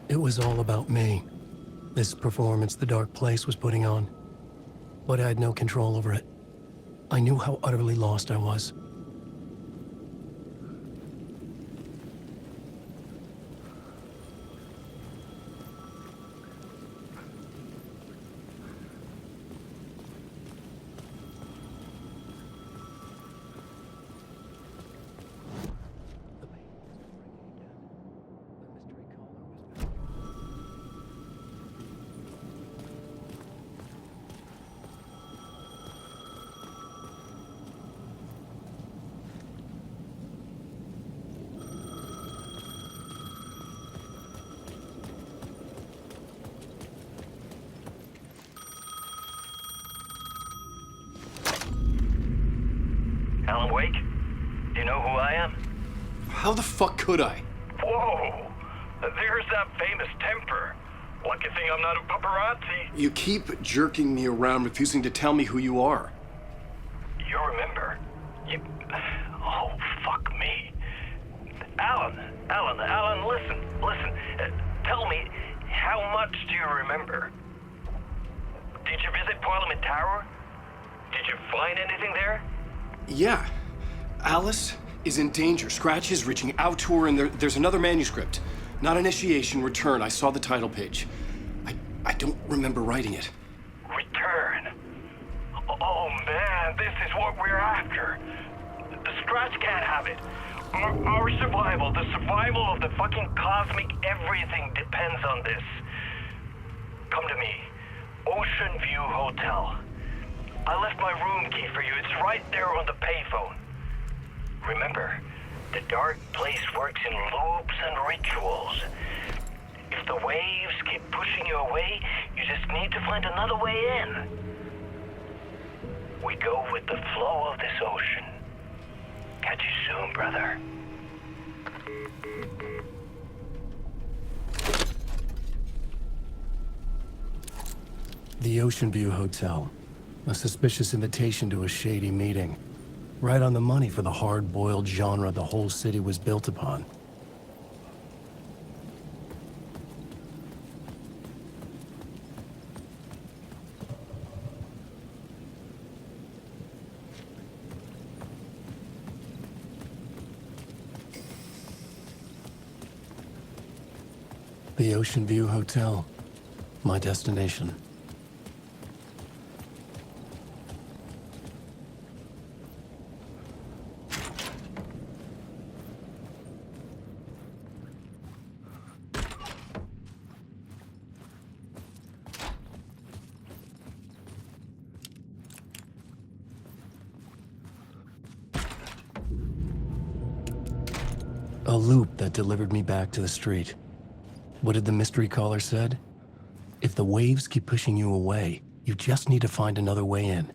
It was all about me. This performance the Dark Place was putting on. But I had no control over it. I knew how utterly lost I was. Alan Wake? Do you know who I am? How the fuck could I? Whoa! There's that famous temper. Lucky thing I'm not a paparazzi. You keep jerking me around, refusing to tell me who you are. You remember? You... Oh, fuck me. Alan, listen. Tell me, how much do you remember? Did you visit Parliament Tower? Did you find anything there? Yeah. Alice is in danger. Scratch is reaching out to her, and there's another manuscript. Not initiation, return. I saw the title page. I don't remember writing it. Return? Oh man, this is what we're after. The Scratch can't have it. Our survival, the survival of the fucking cosmic everything depends on this. Come to me. Ocean View Hotel. I left my room key for you. It's right there on the payphone. Remember, the Dark Place works in loops and rituals. If the waves keep pushing you away, you just need to find another way in. We go with the flow of this ocean. Catch you soon, brother. The Ocean View Hotel. A suspicious invitation to a shady meeting. Right on the money for the hard-boiled genre the whole city was built upon. The Ocean View Hotel. My destination. A loop that delivered me back to the street. What did the mystery caller said? If the waves keep pushing you away, you just need to find another way in.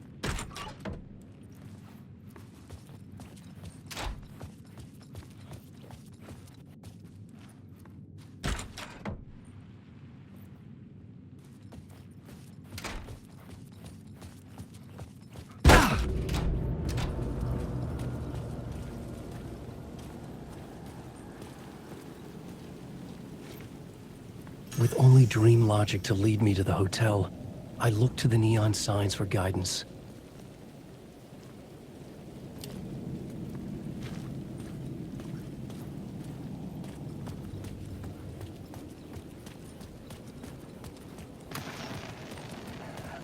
With only dream logic to lead me to the hotel, I looked to the neon signs for guidance.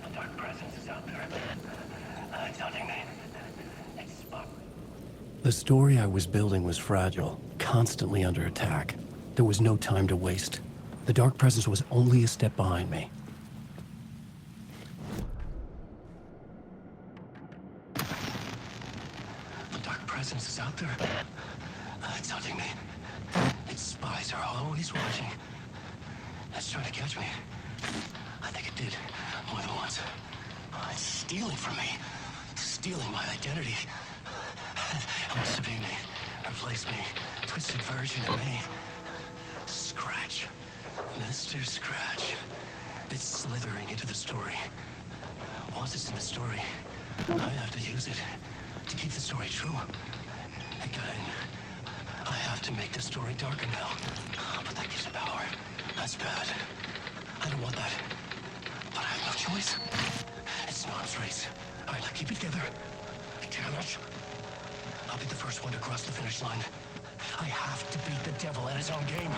The dark presence is out there. It's hunting me. It's spot. The story I was building was fragile, constantly under attack. There was no time to waste. The Dark Presence was only a step behind me. The Dark Presence is out there. It's hunting me. Its spies are always watching. It's trying to catch me. I think it did more than once. It's stealing from me. Stealing my identity. It wants to be me. Replace me. Twisted version of me. Scratch. Mr. Scratch. It's slithering into the story. Once it's in the story, I have to use it to keep the story true. Again, I have to make the story darker now. But that gives it power. That's power. race. All right, now keep it together. Damn it. I'll be the first one to cross the finish line. I have to beat the devil at his own game.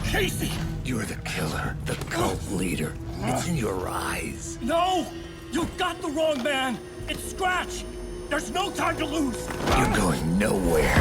Casey! You're the killer, the cult leader. It's in your eyes. No! You got the wrong man! It's Scratch! There's no time to lose! You're going nowhere.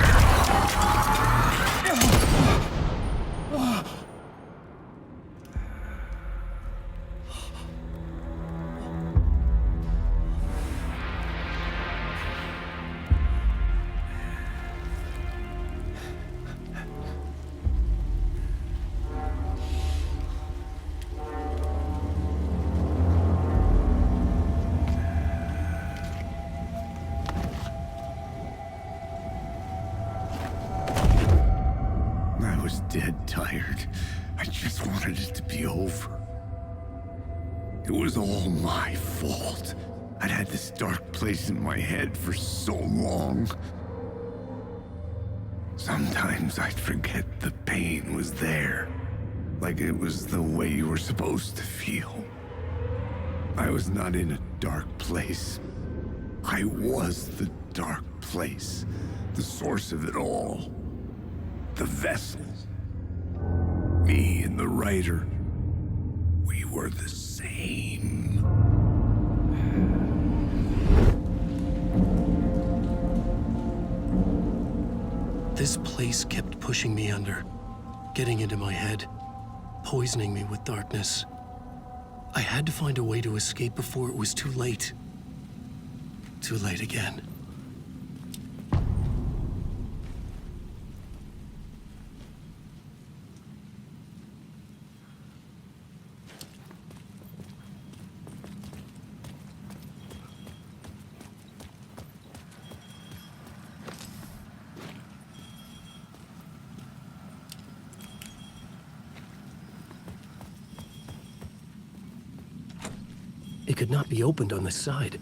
I was dead tired. I just wanted it to be over. It was all my fault. I'd had this dark place in my head for so long. Sometimes I'd forget the pain was there. Like it was the way you were supposed to feel. I was not in a dark place. I was the dark place. The source of it all. The vessel. Me and the writer. We were the same. This place kept pushing me under, getting into my head, poisoning me with darkness. I had to find a way to escape before it was too late. Too late again. It could not be opened on the side.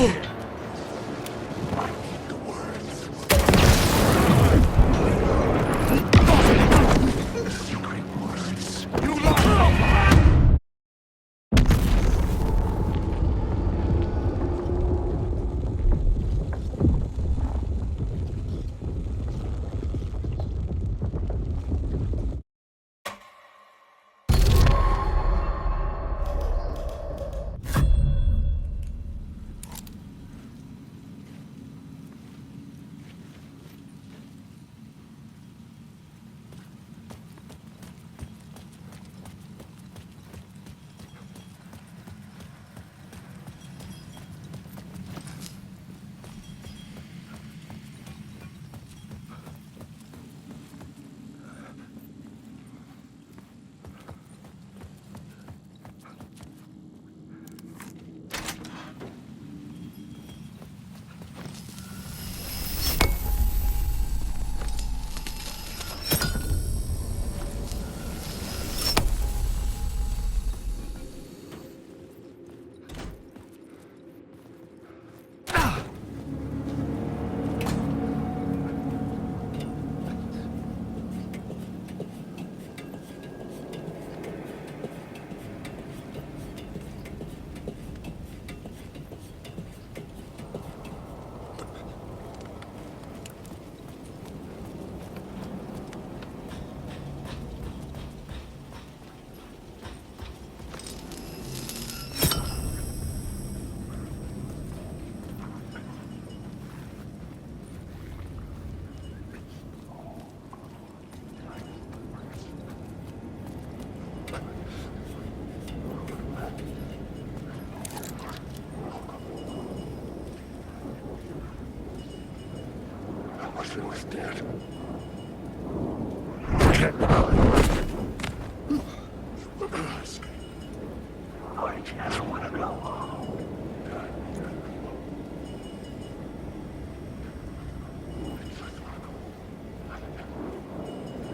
She was dead. I just want to go home.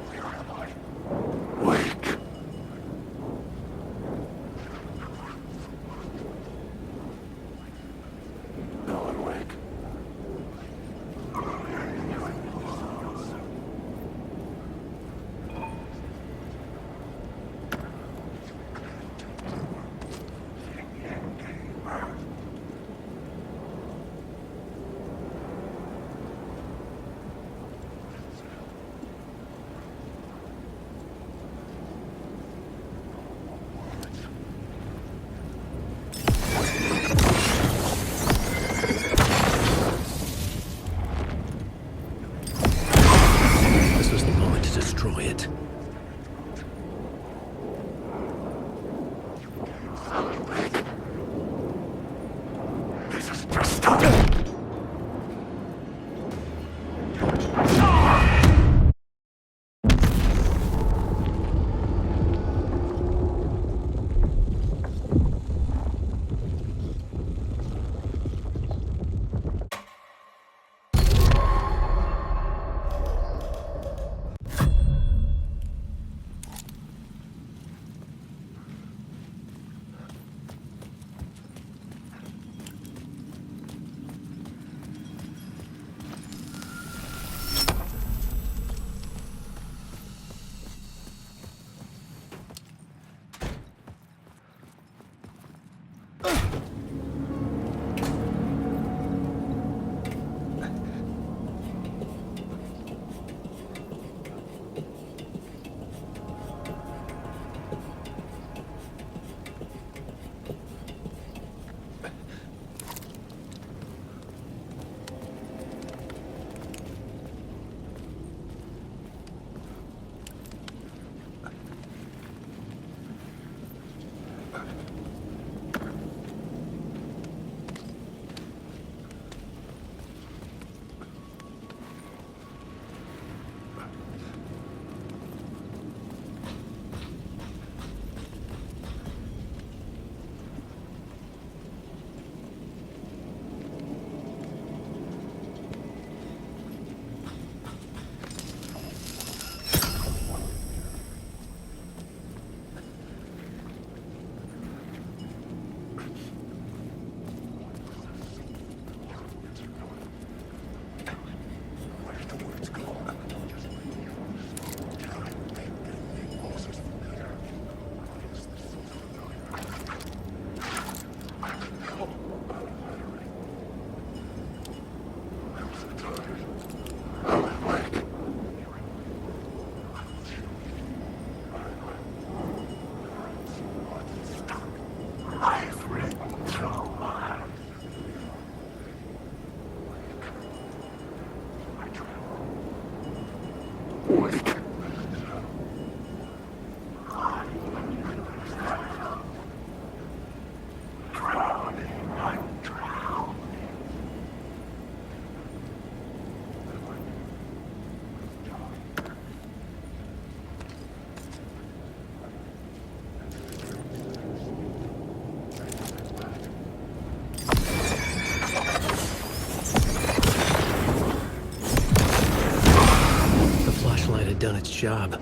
Where am I? Wake. Ellen, wake. This was the moment to destroy it. This is just stop. The flashlight had done its job.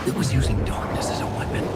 It was using darkness as a weapon.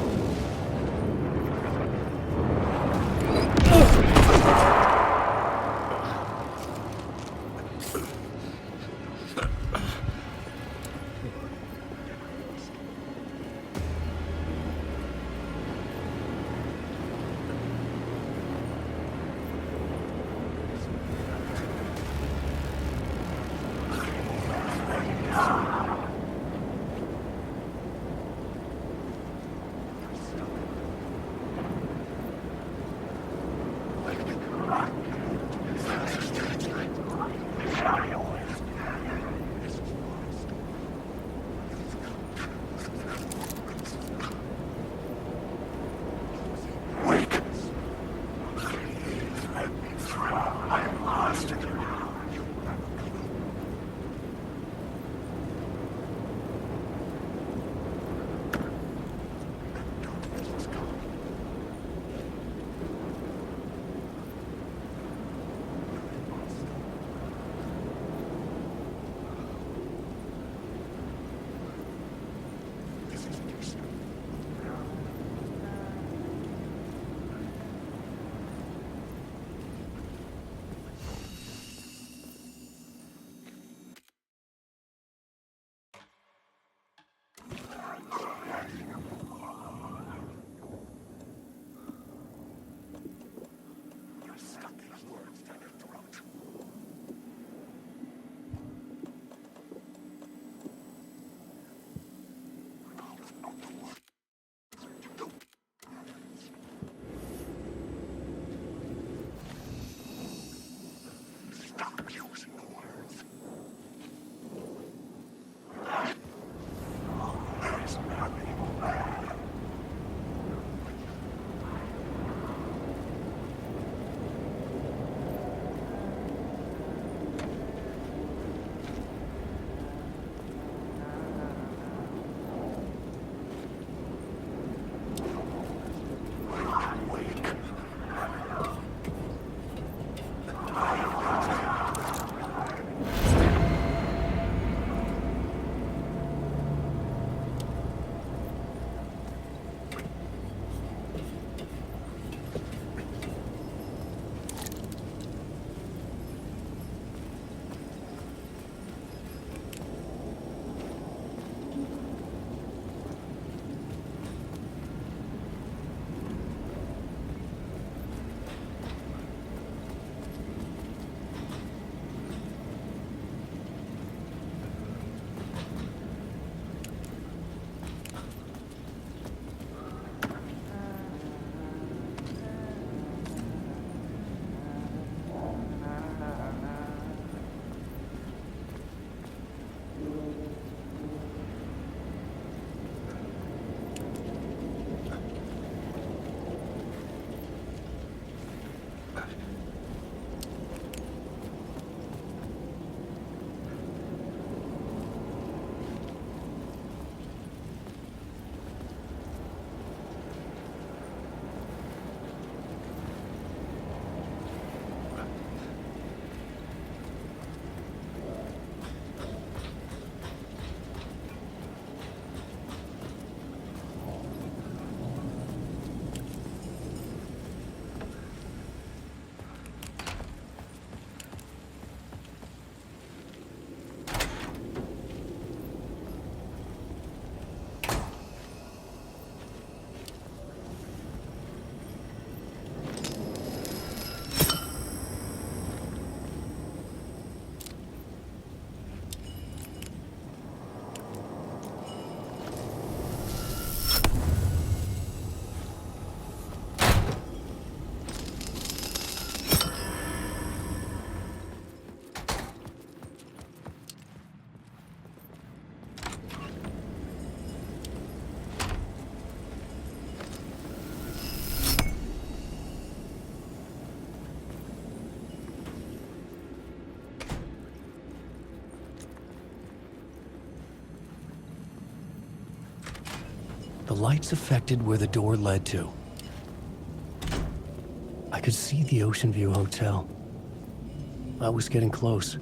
lights affected where the door led to. I could see the Ocean View Hotel. I was getting close.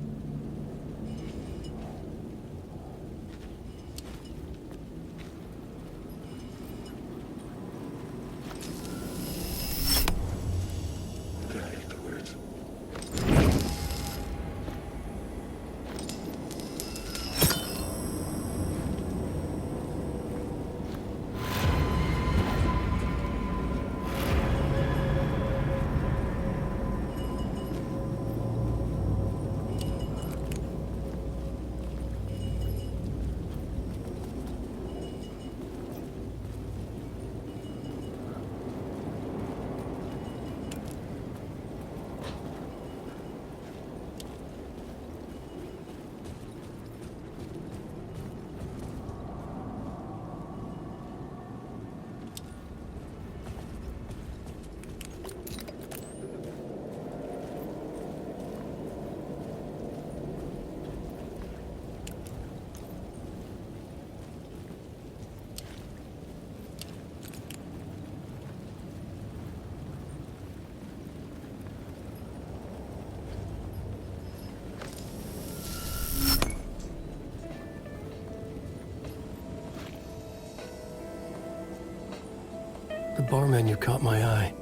The bar menu caught my eye.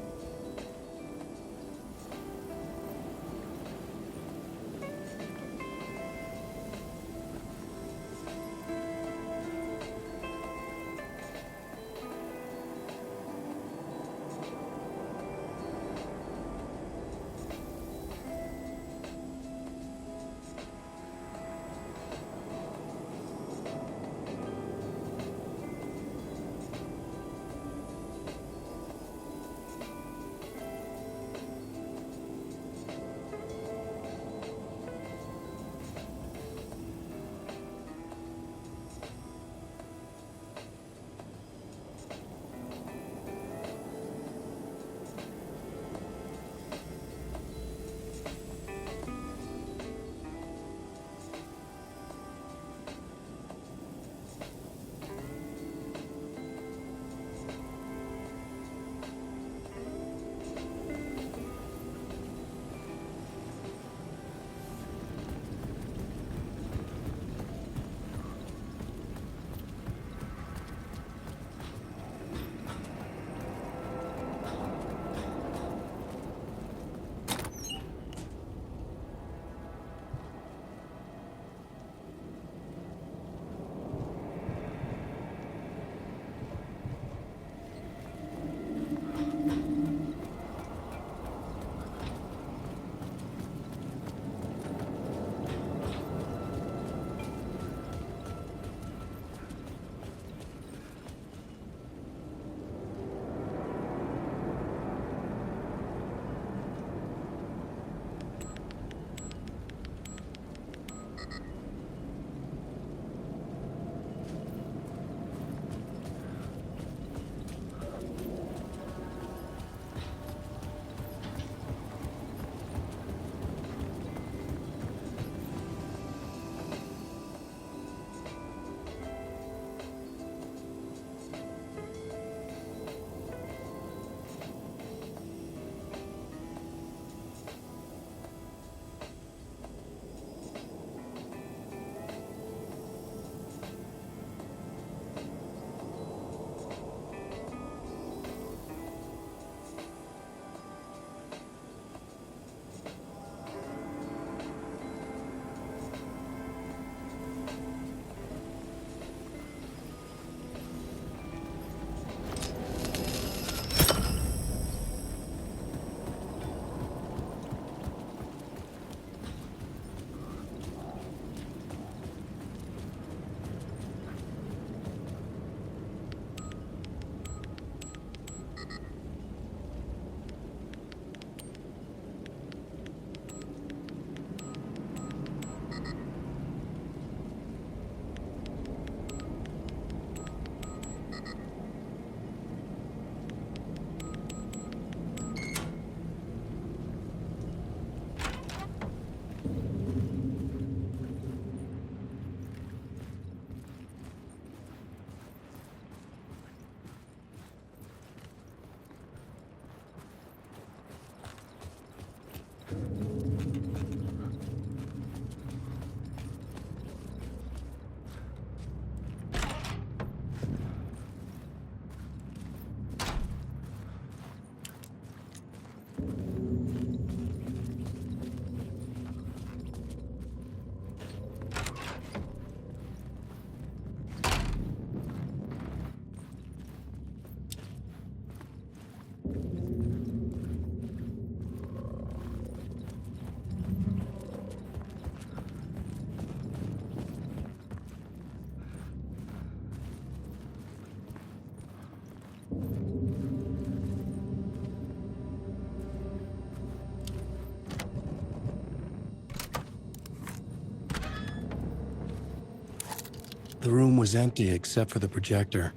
The room was empty except for the projector.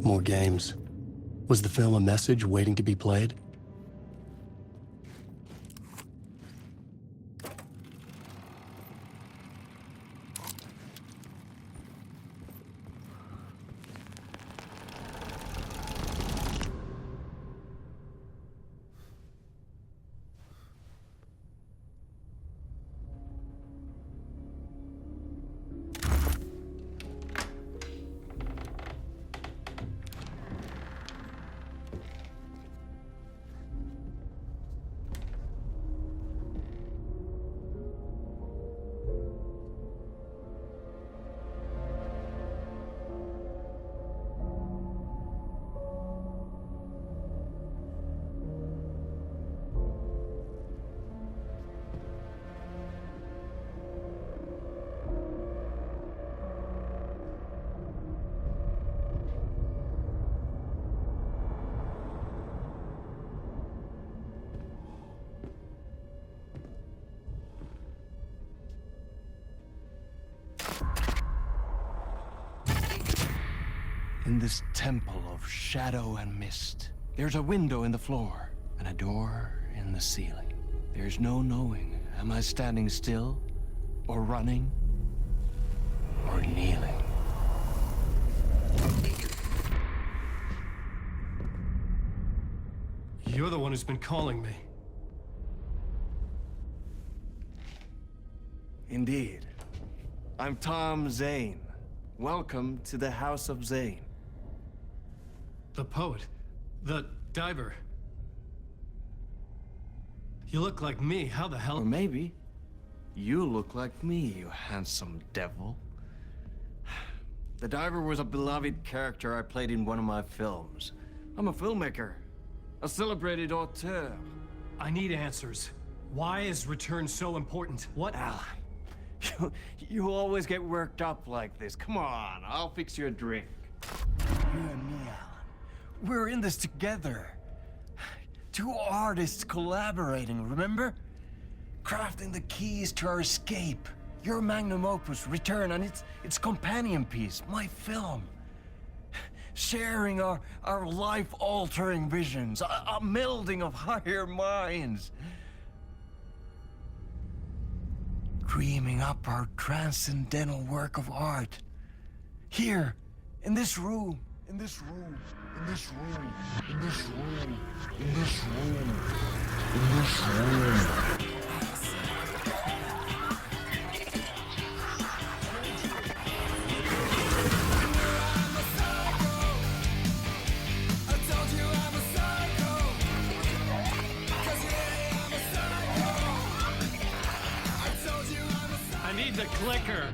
More games. Was the film a message waiting to be played? In this temple of shadow and mist, there's a window in the floor and a door in the ceiling. There's no knowing, am I standing still, or running, or kneeling? You're the one who's been calling me. Indeed. I'm Tom Zane. Welcome to the House of Zane. The poet. The diver. You look like me. How the hell? Or maybe you look like me, you handsome devil. The diver was a beloved character I played in one of my films. I'm a filmmaker, a celebrated auteur. I need answers. Why is Return so important? What? Alan, you always get worked up like this. Come on, I'll fix you a drink. You and me, Alan. We're in this together. Two artists collaborating, remember? Crafting the keys to our escape. Your magnum opus, Return, and its companion piece, my film. Sharing our life-altering visions, a melding of higher minds. Dreaming up our transcendental work of art. Here, in this room, in this room, in this room, in this room, in this room, in this room. I need the clicker.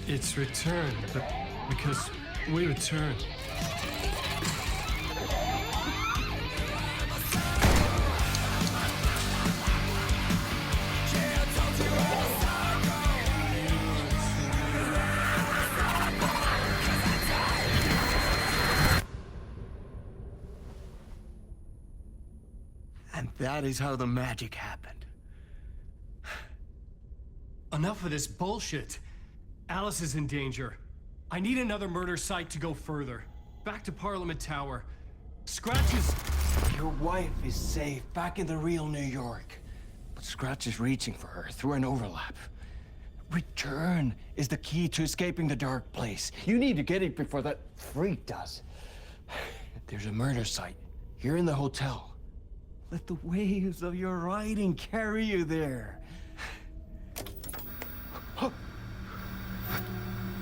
It's Return, but because we return. And that is how the magic happened. Enough of this bullshit. Alice is in danger. I need another murder site to go further. Back to Parliament Tower. Scratch is... Your wife is safe, back in the real New York. But Scratch is reaching for her through an overlap. Return is the key to escaping the dark place. You need to get it before that freak does. There's a murder site here in the hotel. Let the waves of your writing carry you there.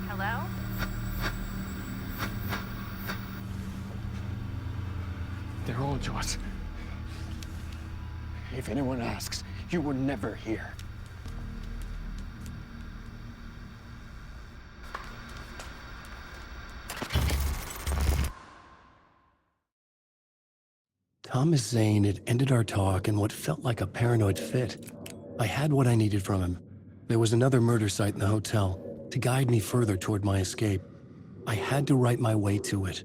Hello? They're all yours. If anyone asks, you were never here. Thomas Zane had ended our talk in what felt like a paranoid fit. I had what I needed from him. There was another murder site in the hotel to guide me further toward my escape. I had to write my way to it.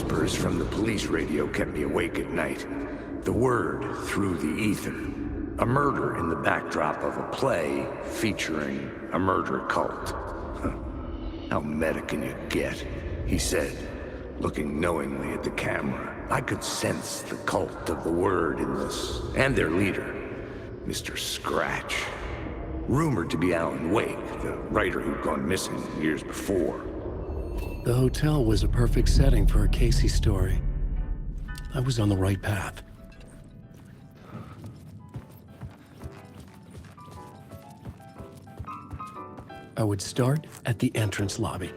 whispers from the police radio kept me awake at night. The word through the ether. A murder in the backdrop of a play featuring a murder cult. Huh. How meta can you get? He said, looking knowingly at the camera. I could sense the cult of the word in this, and their leader, Mr. Scratch. Rumored to be Alan Wake, the writer who'd gone missing years before. The hotel was a perfect setting for a Casey story. I was on the right path. I would start at the entrance lobby.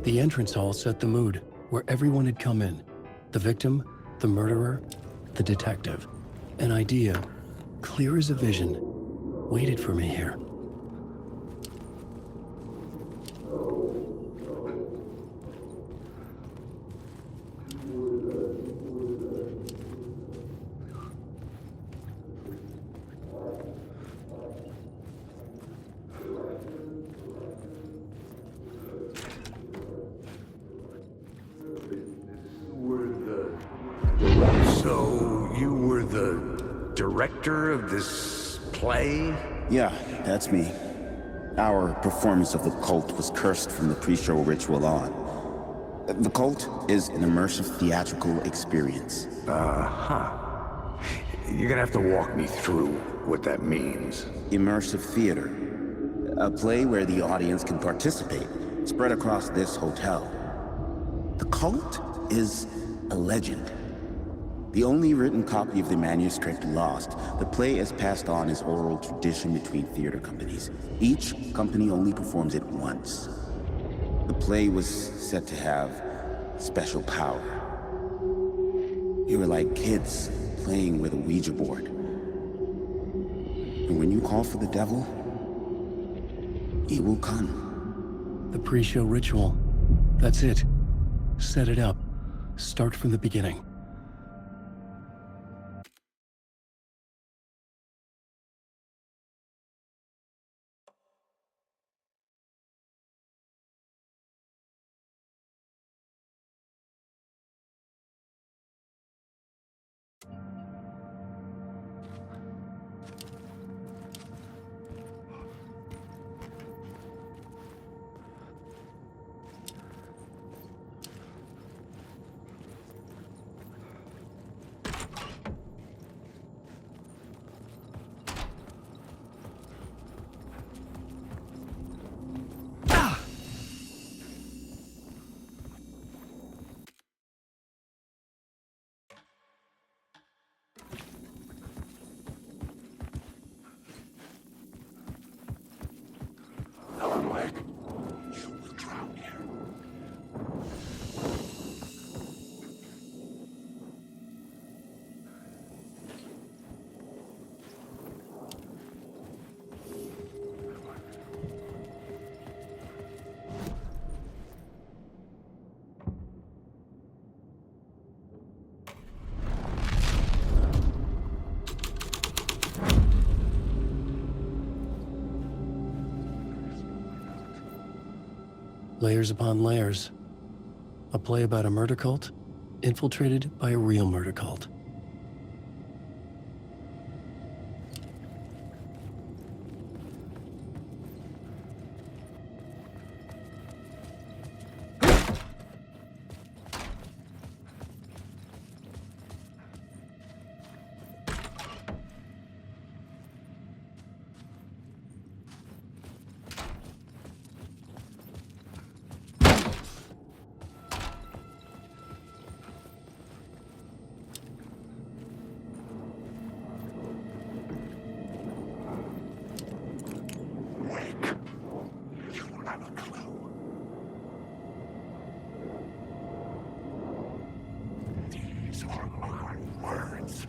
The entrance hall set the mood, where everyone had come in. The victim, the murderer, the detective. An idea, clear as a vision, waited for me here. So, you were the director of this play? Yeah, that's me. Our performance of the cult was cursed from the pre-show ritual on. The cult is an immersive theatrical experience. Uh-huh. You're gonna have to walk me through what that means. Immersive theater. A play where the audience can participate, spread across this hotel. The cult is a legend. The only written copy of the manuscript lost, the play is passed on as oral tradition between theater companies. Each company only performs it once. The play was said to have special power. You were like kids playing with a Ouija board. And when you call for the devil, he will come. The pre-show ritual. That's it. Set it up. Start from the beginning. Alan Wake, you will drown here. Layers upon layers. A play about a murder cult, infiltrated by a real murder cult. You will have a clue. These are my words.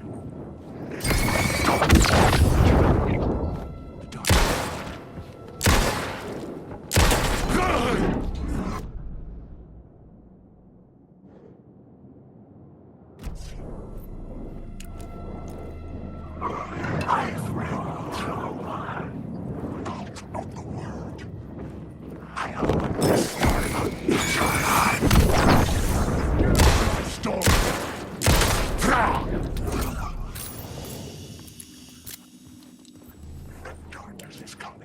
Darkness is coming.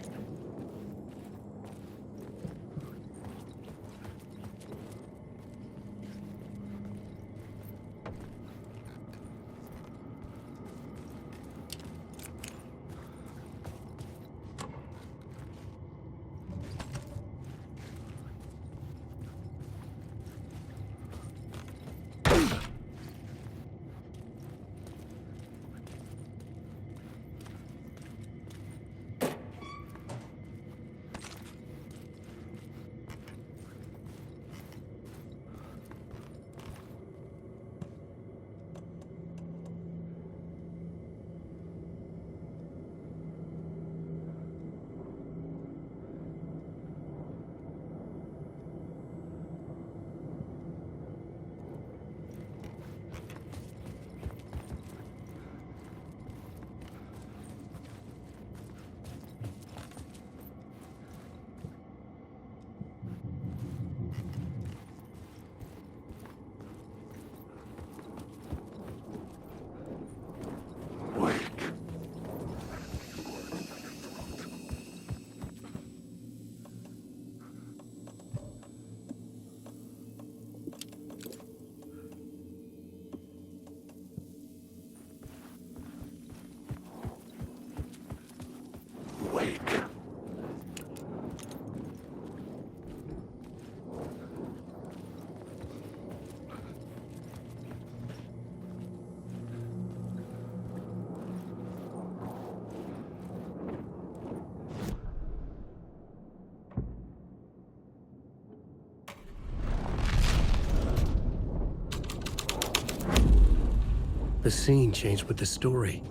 The scene changed with the story.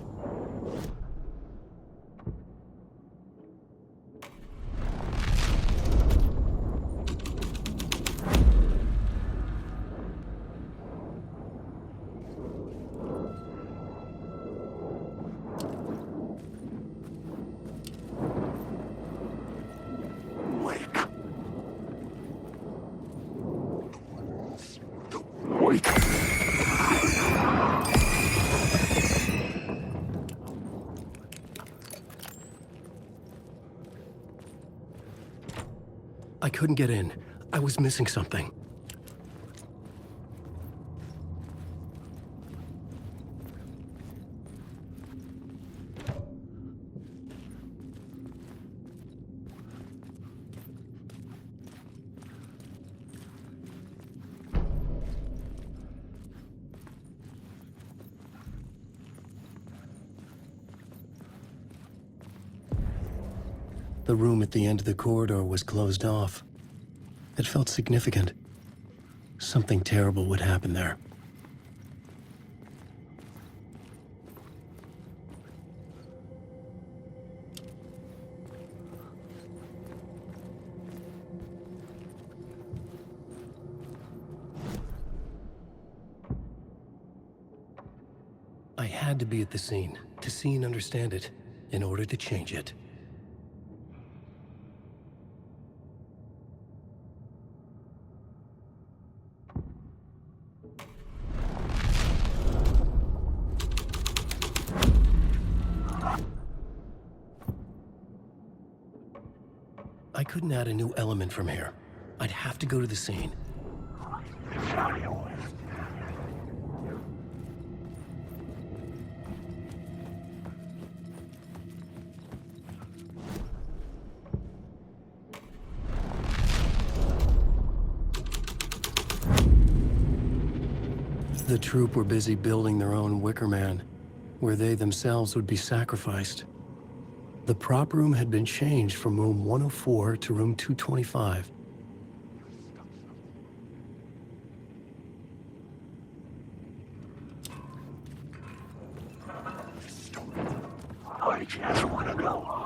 I couldn't get in. I was missing something. The room at the end of the corridor was closed off. It felt significant. Something terrible would happen there. I had to be at the scene, to see and understand it, in order to change it. I couldn't add a new element from here. I'd have to go to the scene. The troop were busy building their own Wicker Man, where they themselves would be sacrificed. The prop room had been changed from room 104 to room 225. I just want to go home.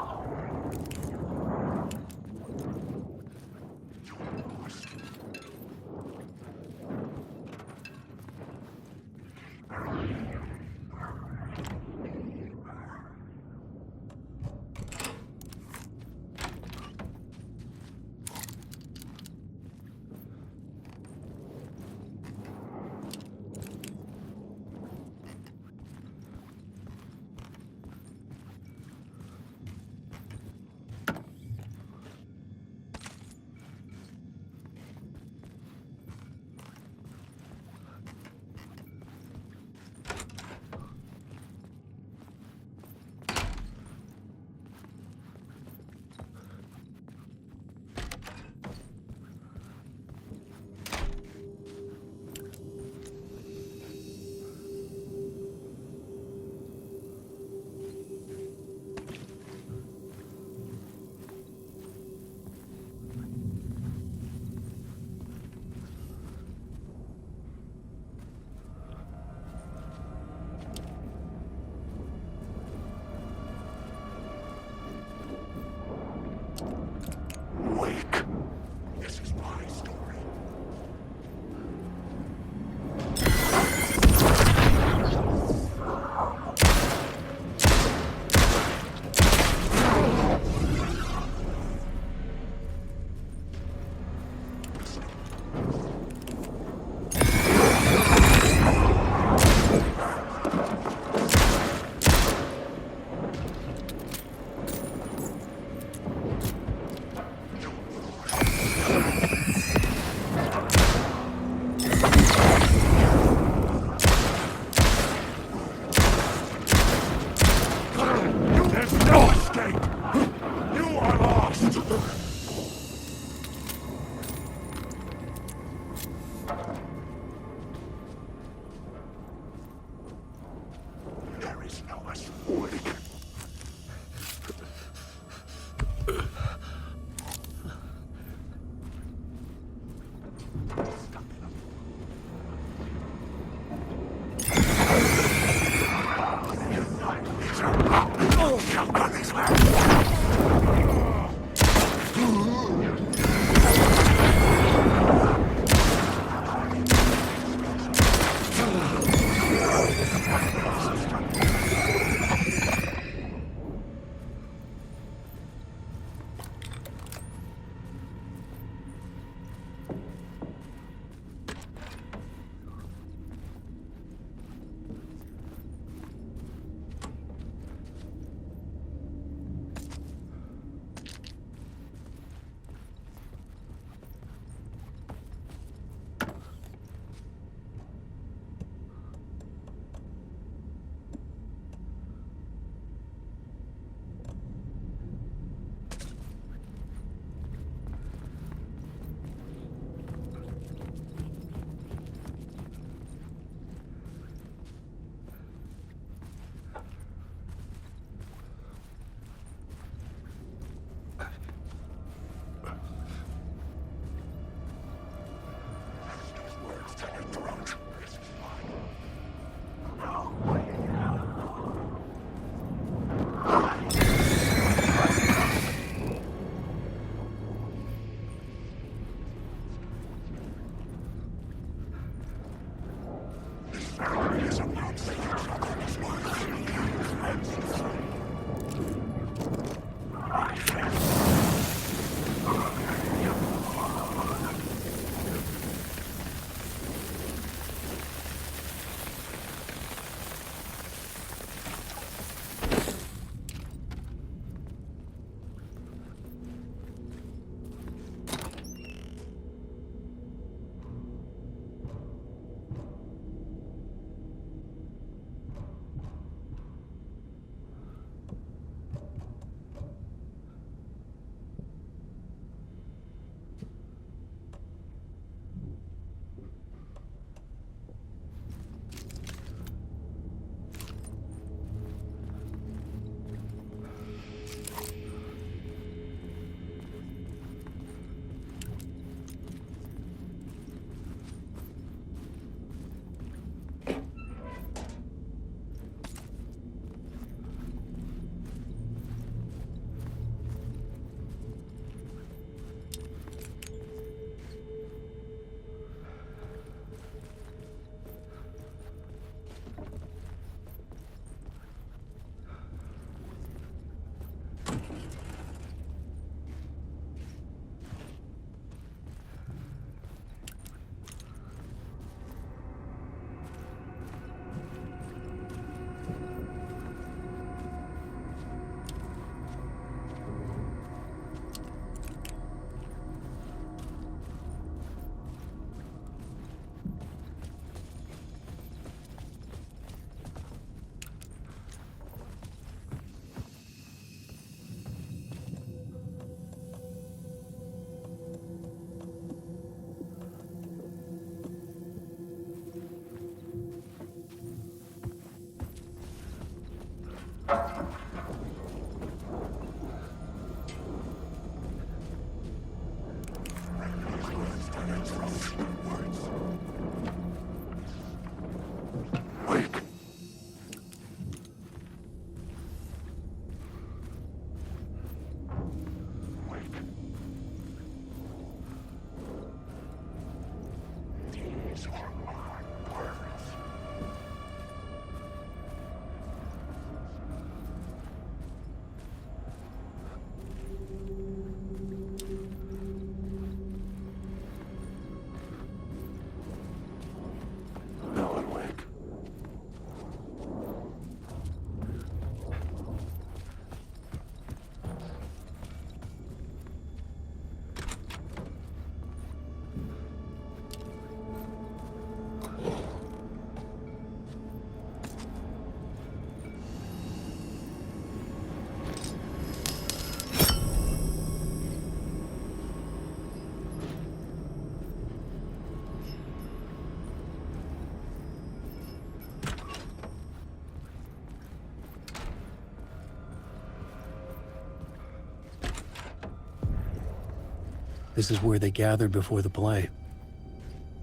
This is where they gathered before the play.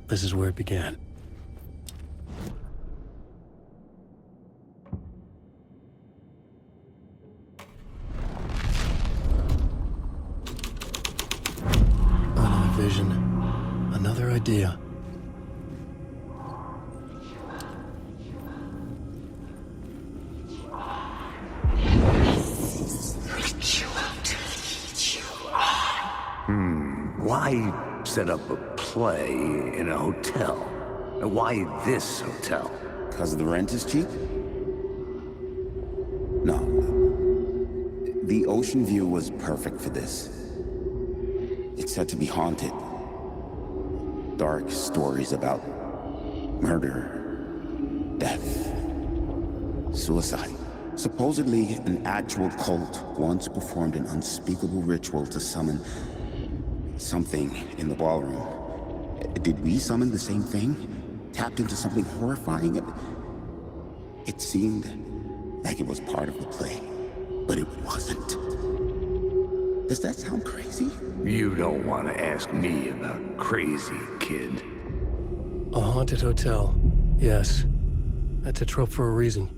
This is where it began. Another vision. Another idea. Why set up a play in a hotel? Why this hotel? Because the rent is cheap? No. The ocean view was perfect for this. It's said to be haunted. Dark stories about murder, death, suicide. Supposedly, an actual cult once performed an unspeakable ritual to summon something in the ballroom. Did we summon the same thing? Tapped into something horrifying? It seemed like it was part of the play, but it wasn't. Does that sound crazy? You don't want to ask me about crazy, kid. A haunted hotel. Yes. That's a trope for a reason.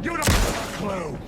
You don't have a clue!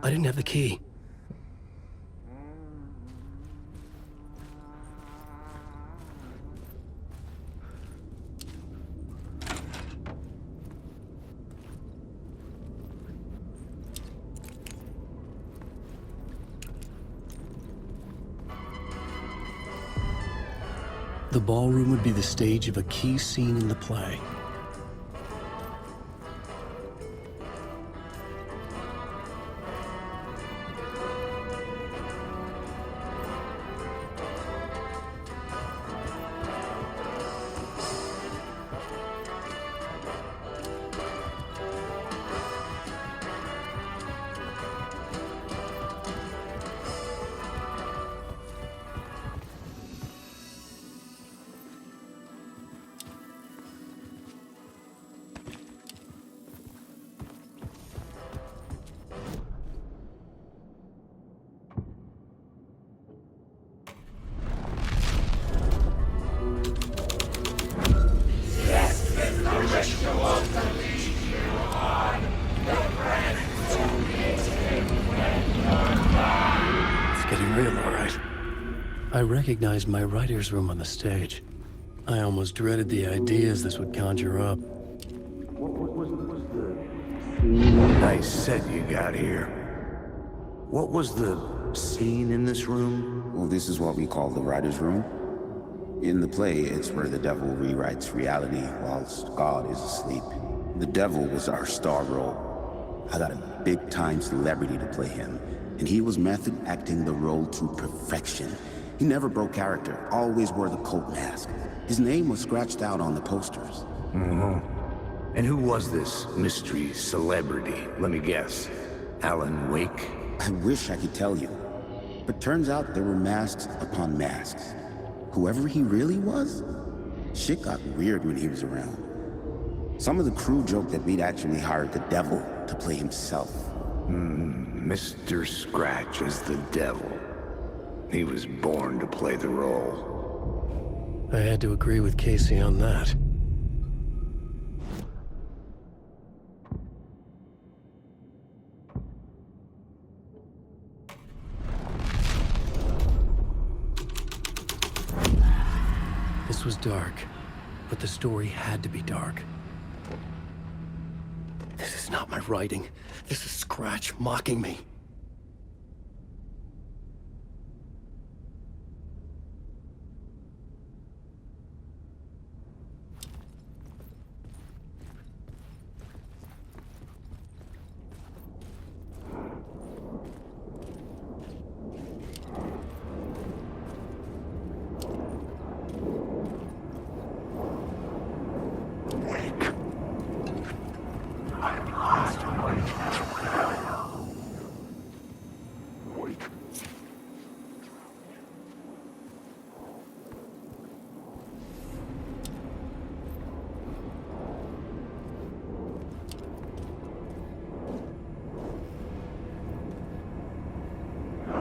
I didn't have the key. The ballroom would be the stage of a key scene in the play. Real, all right. I recognized my writer's room on the stage. I almost dreaded the ideas this would conjure up. Nice set you got here. What was the scene in this room? Well, this is what we call the writer's room. In the play, it's where the devil rewrites reality whilst God is asleep. The devil was our star role. I got a big-time celebrity to play him, and he was method acting the role to perfection. He never broke character, always wore the cult mask. His name was scratched out on the posters. And who was this mystery celebrity? Let me guess. Alan Wake? I wish I could tell you, but turns out there were masks upon masks. Whoever he really was, shit got weird when he was around. Some of the crew joked that we'd actually hired the devil to play himself. Mr. Scratch as the devil. He was born to play the role. I had to agree with Casey on that. This was dark, but the story had to be dark. This is not my writing. This is Scratch mocking me.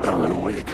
Alan Wake.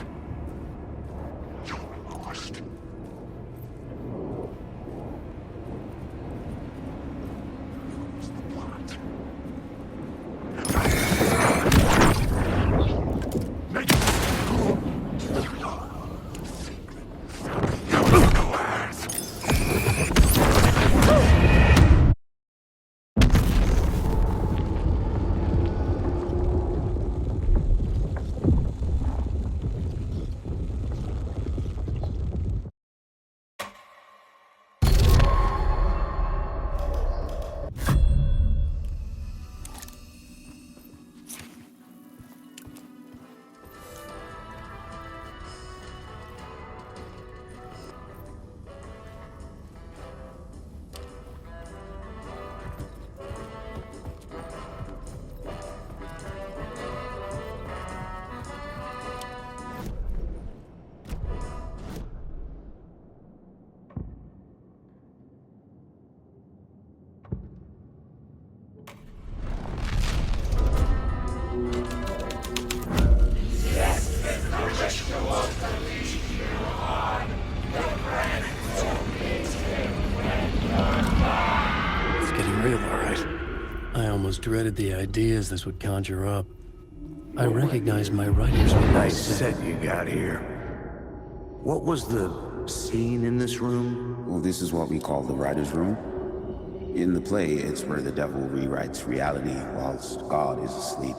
It's getting real, all right. I almost dreaded the ideas this would conjure up. I recognized my writer's room. Nice set you got here. What was the scene in this room? Well, this is what we call the writer's room. In the play, it's where the devil rewrites reality whilst God is asleep.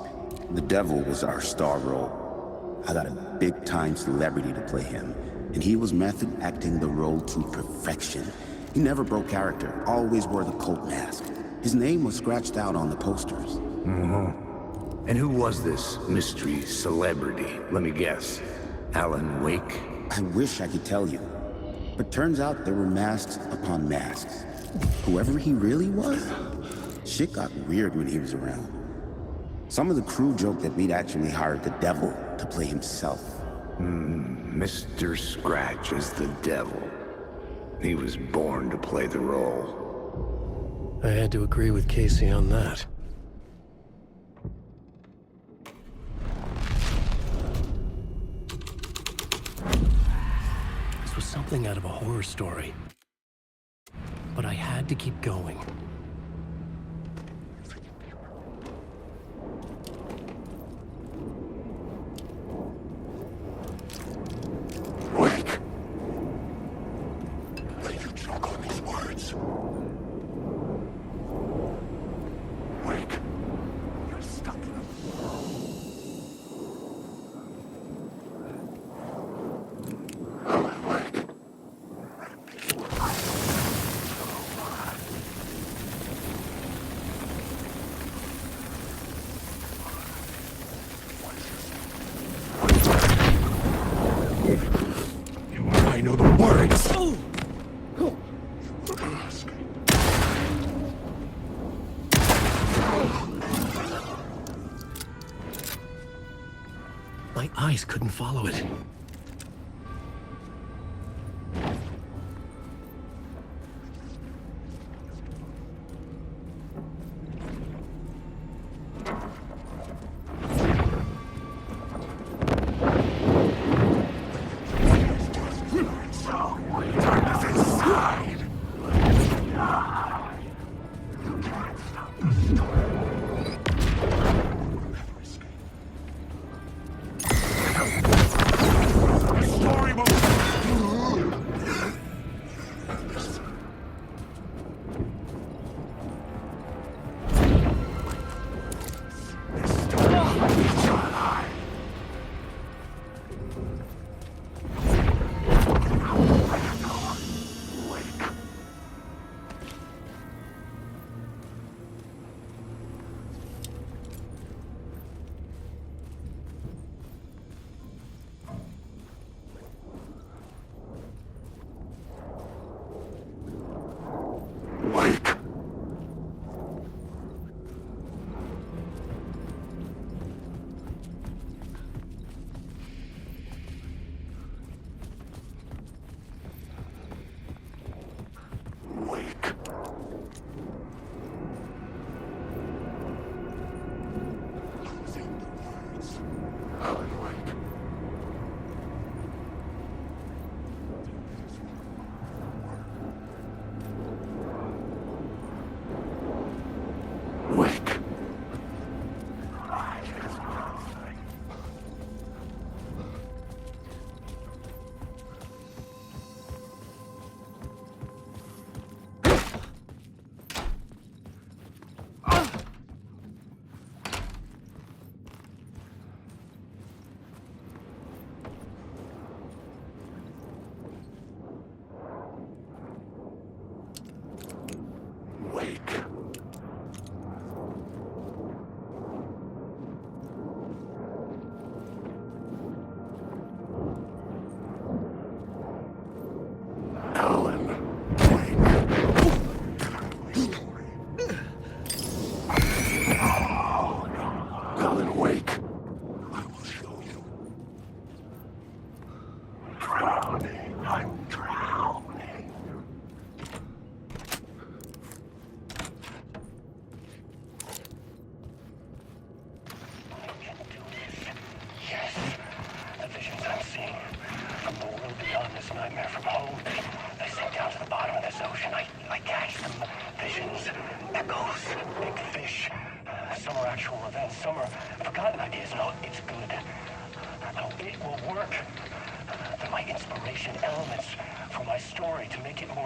The devil was our star role. I got a big-time celebrity to play him, and he was method acting the role to perfection. He never broke character, always wore the cult mask. His name was scratched out on the posters. And who was this mystery celebrity? Let me guess. Alan Wake? I wish I could tell you, but turns out there were masks upon masks. Whoever he really was, shit got weird when he was around. Some of the crew joked that we'd actually hired the devil to play himself. Mr. Scratch is the devil. He was born to play the role. I had to agree with Casey on that. This was something out of a horror story. But I had to keep going. Wake! Let you choke on these words. Wake! You're stuck in a... Alan Wake. I know the words! My eyes couldn't follow it.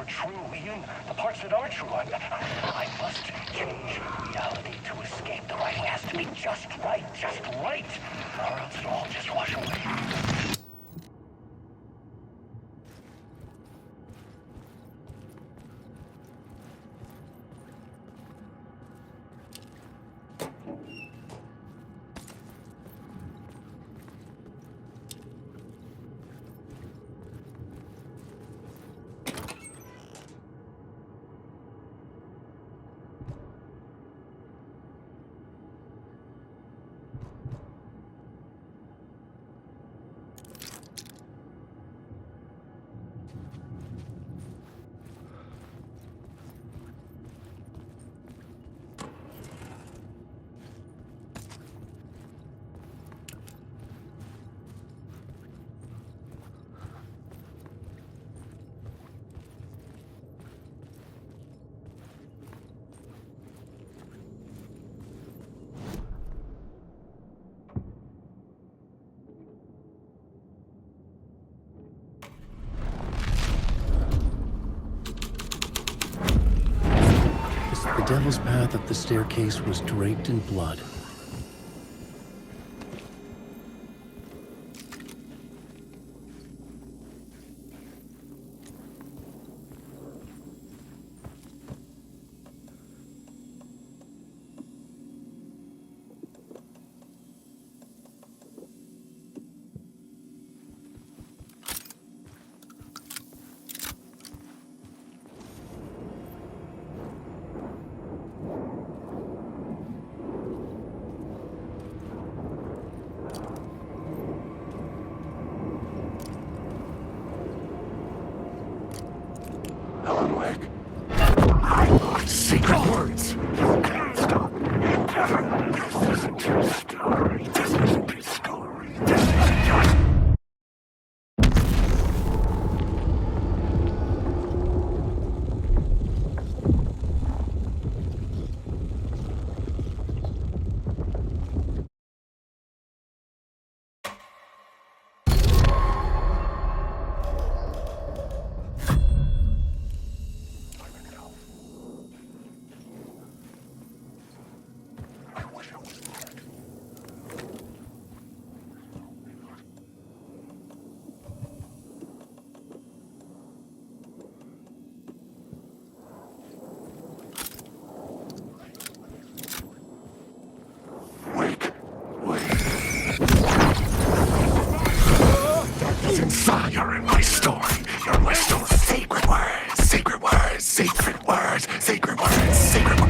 are true, Ian. The parts that are true. I must change reality to escape. The writing has to be just right, or else it'll all just wash away. The devil's path up the staircase was draped in blood. Alan Wake. I want secret words. Stop. This isn't your story. This isn't your story. This isn't your... You're in my story. You're in my story. Sacred words, sacred words, sacred words, sacred words, sacred words.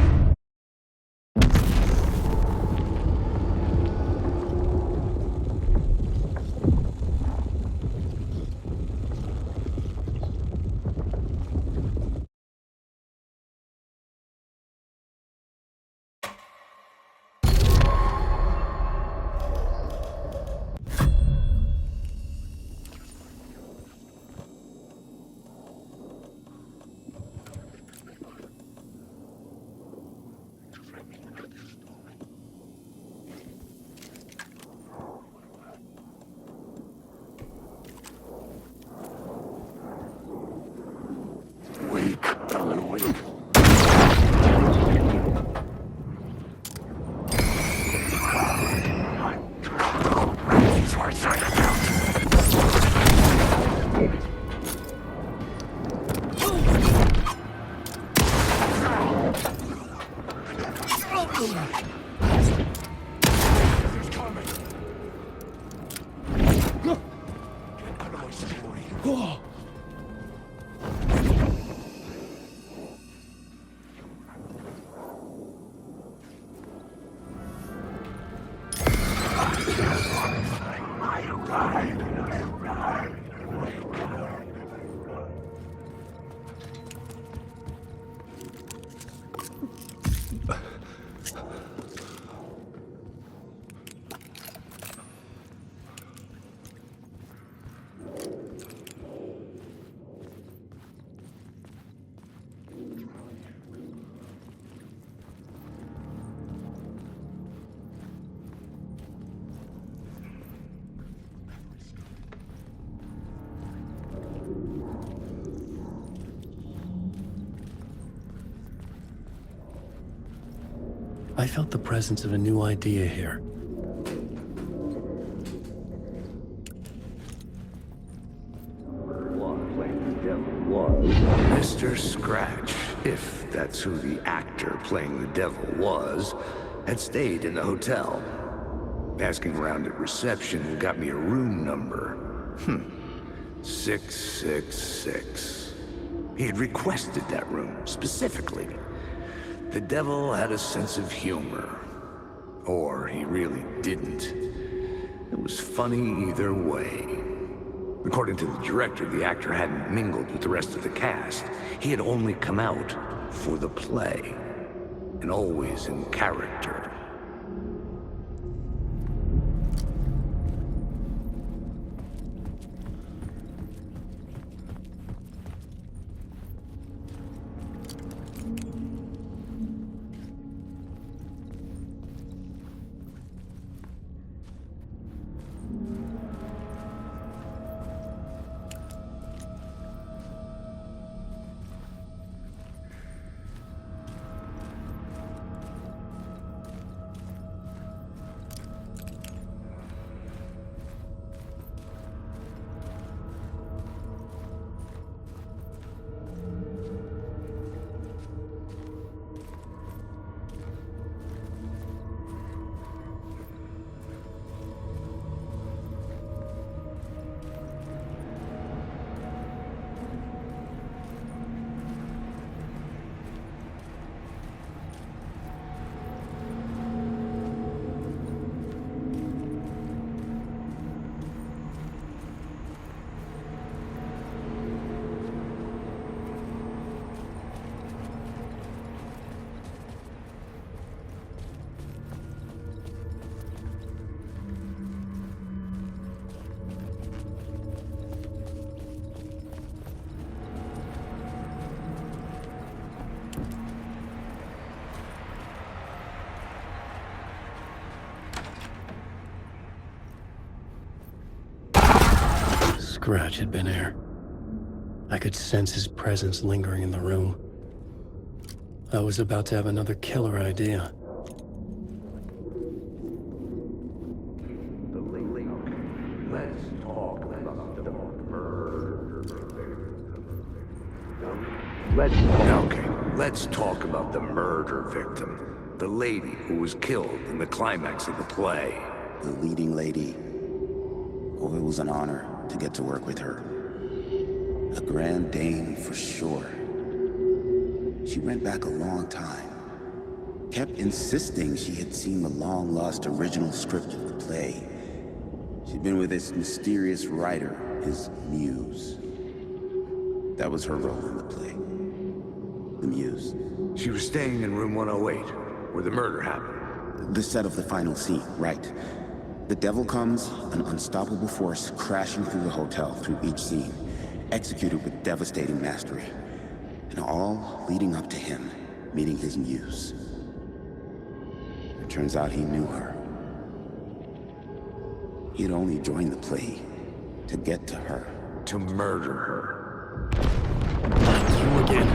Alan Wake. These words are about. He's coming. Get out of my story. I felt the presence of a new idea here. Mr. Scratch, if that's who the actor playing the devil was, had stayed in the hotel. Asking around at reception got me a room number. 666. He had requested that room, specifically. The devil had a sense of humor. Or he really didn't. It was funny either way. According to the director, the actor hadn't mingled with the rest of the cast. He had only come out for the play. And always in character. Scratch had been here. I could sense his presence lingering in the room. I was about to have another killer idea. Let's talk about the murder. Let's talk about the murder victim. The lady who was killed in the climax of the play. The leading lady. Oh, it was an honor to get to work with her. A grand dame for sure. She went back a long time. Kept insisting she had seen the long-lost original script of the play. She'd been with this mysterious writer, his muse. That was her role in the play. The muse. She was staying in room 108, where the murder happened. The set of the final scene, right. The devil comes, an unstoppable force crashing through the hotel through each scene, executed with devastating mastery. And all leading up to him meeting his muse. It turns out he knew her. He had only joined the play to get to her. To murder her. You again.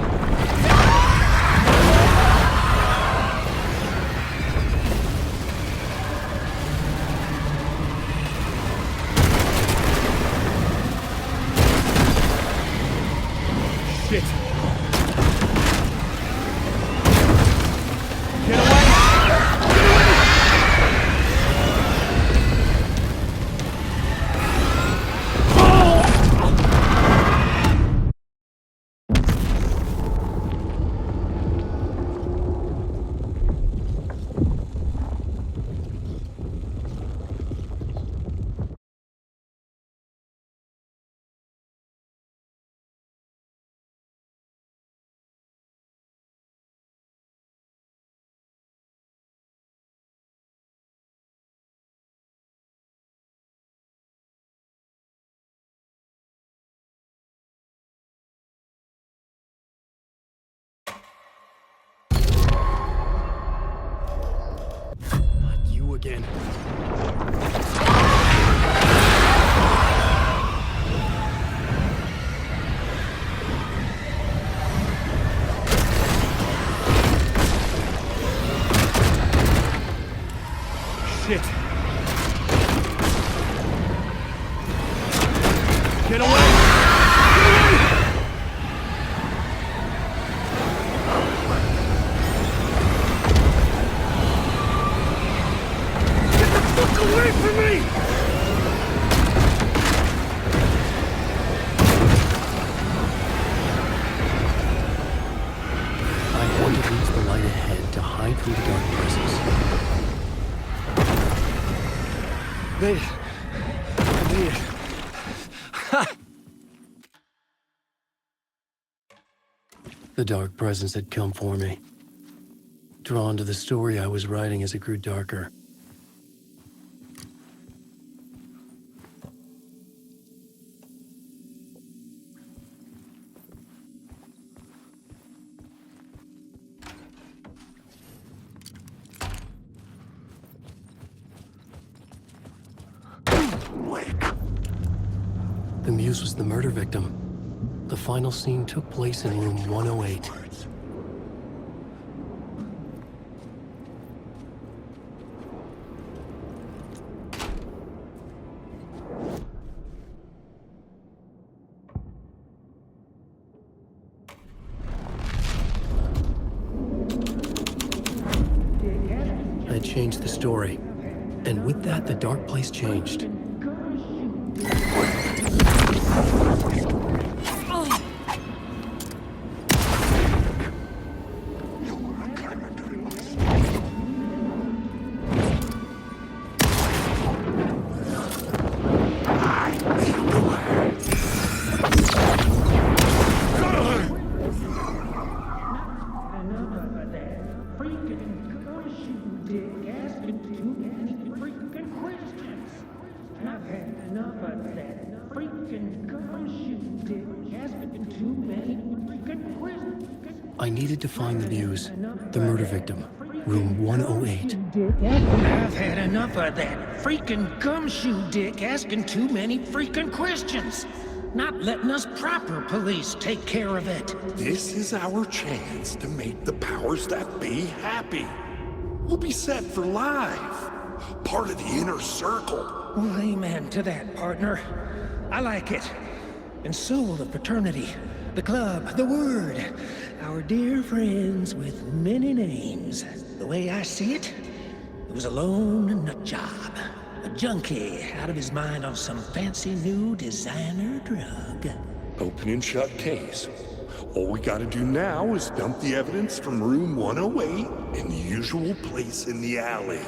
Shit! You again. from the dark presence. Made it. I made it. The dark presence had come for me, drawn to the story I was writing as it grew darker. The muse was the murder victim. The final scene took place in room 108. I had changed the story, and with that, the dark place changed. I needed to find the muse, the murder victim, room 108. I've had enough of that freaking gumshoe dick asking too many freaking questions. Not letting us proper police take care of it. This is our chance to make the powers that be happy. We'll be set for life. Part of the inner circle. Well, amen to that, partner. I like it. And so will the fraternity, the club, the word. Our dear friends with many names. The way I see it, it was a lone nut job. A junkie out of his mind on some fancy new designer drug. Open and shut case. All we gotta do now is dump the evidence from room 108 in the usual place in the alley.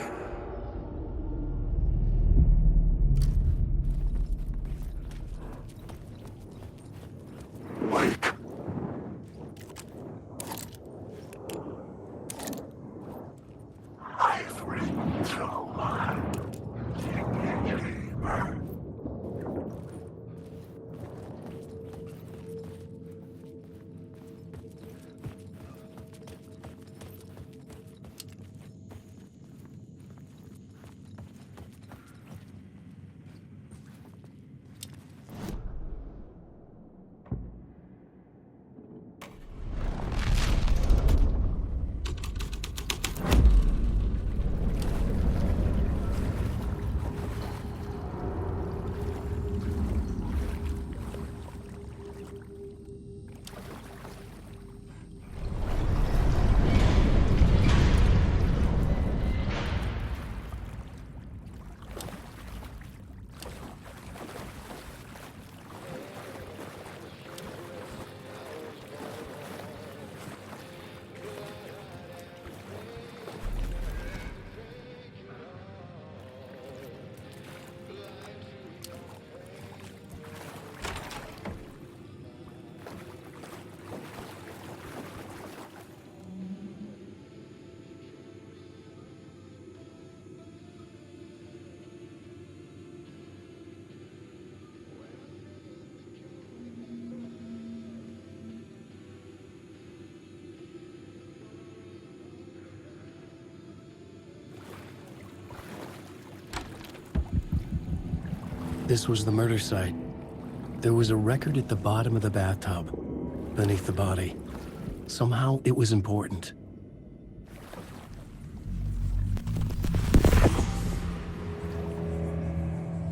This was the murder site. There was a record at the bottom of the bathtub, beneath the body. Somehow, it was important.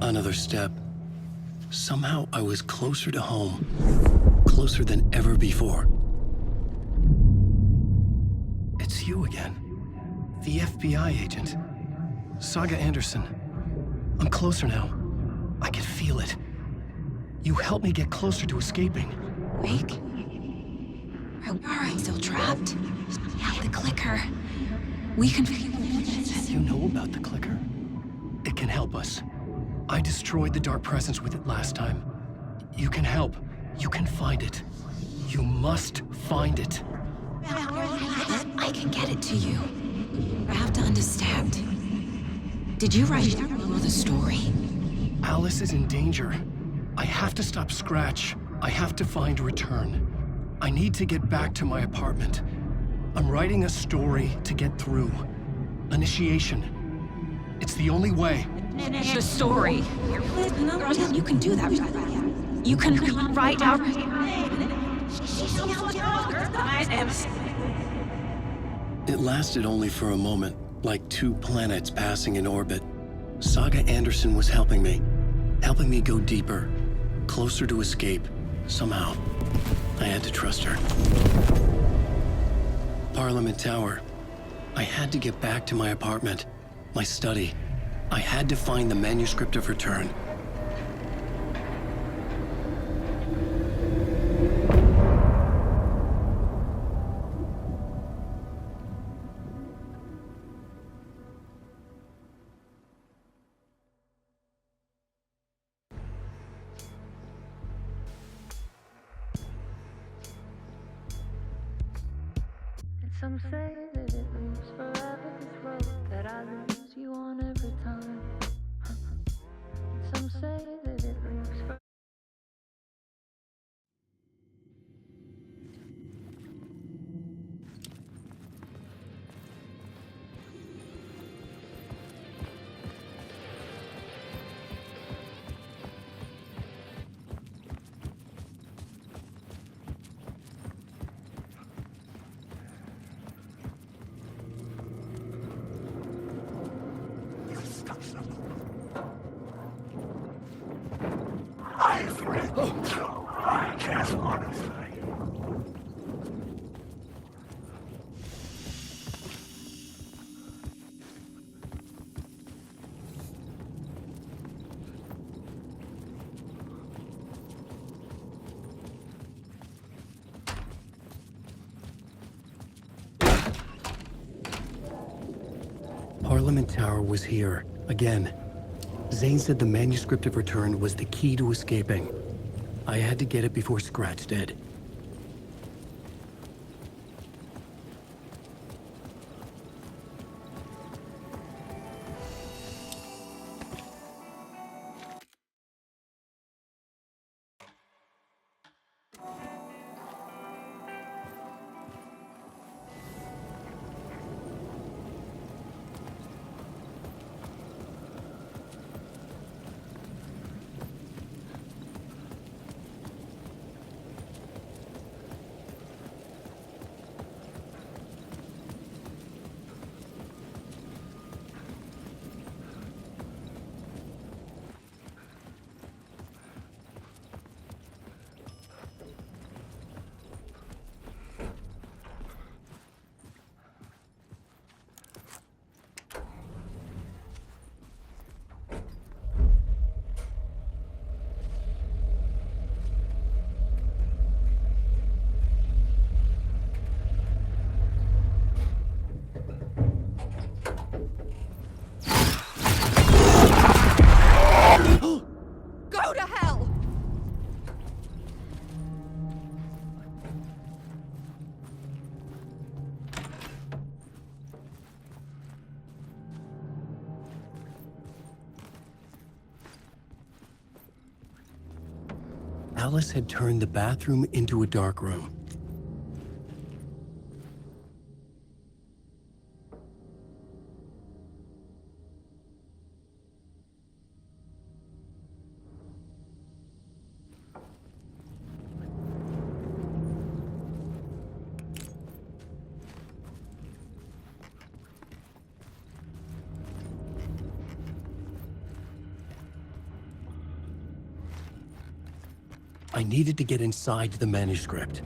Another step. Somehow, I was closer to home. Closer than ever before. It's you again. The FBI agent. Saga Anderson. I'm closer now. I can feel it. You helped me get closer to escaping. Wake? Or are I still trapped? I have the clicker. We can... You know about the clicker? It can help us. I destroyed the dark presence with it last time. You can help. You can find it. You must find it. I can get it to you. I have to understand. Did you write the story? Alice is in danger. I have to stop Scratch. I have to find Return. I need to get back to my apartment. I'm writing a story to get through. Initiation. It's the only way. The story. You can do that. You can write out... It lasted only for a moment, like two planets passing in orbit. Saga Anderson was helping me go deeper, closer to escape, somehow. I had to trust her. Parliament Tower. I had to get back to my apartment, my study. I had to find the manuscript of Return. Some say that it moves forever, this road that I lose you on every time. Some say that it moves forever. I've read so I can't honestly. Parliament Tower was here, again. Zane said the manuscript of Return was the key to escaping. I had to get it before Scratch did. Go to hell! Alice had turned the bathroom into a dark room. I needed to get inside the manuscript.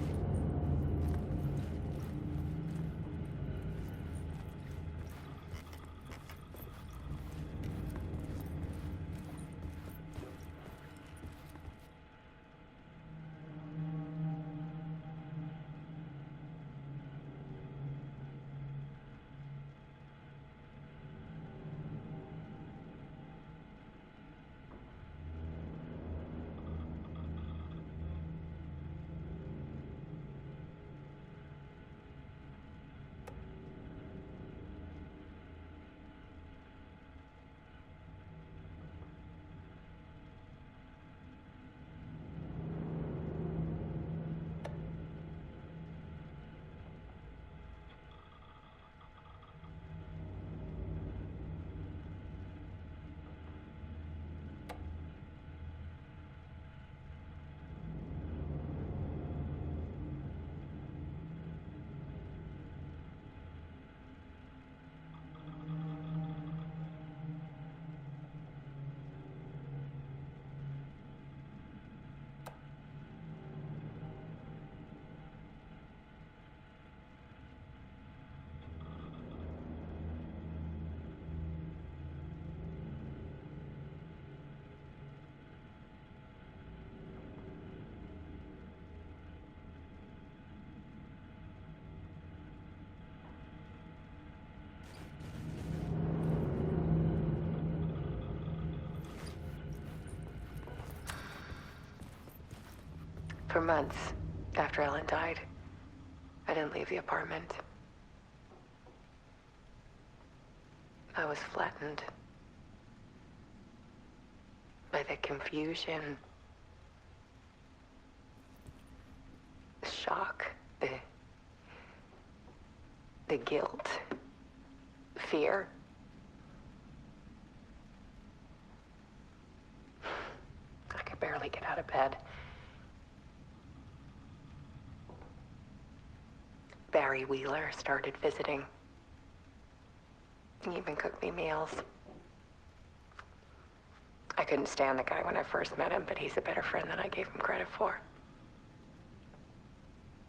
For months after Ellen died, I didn't leave the apartment. I was flattened by the confusion, the shock, the guilt, fear. I could barely get out of bed. Barry Wheeler started visiting. He even cooked me meals. I couldn't stand the guy when I first met him, but he's a better friend than I gave him credit for.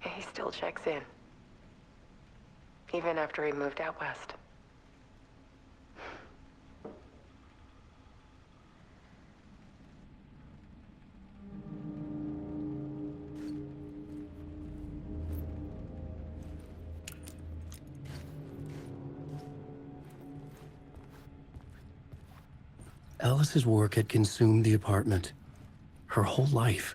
And he still checks in, even after he moved out west. Alice's work had consumed the apartment. Her whole life.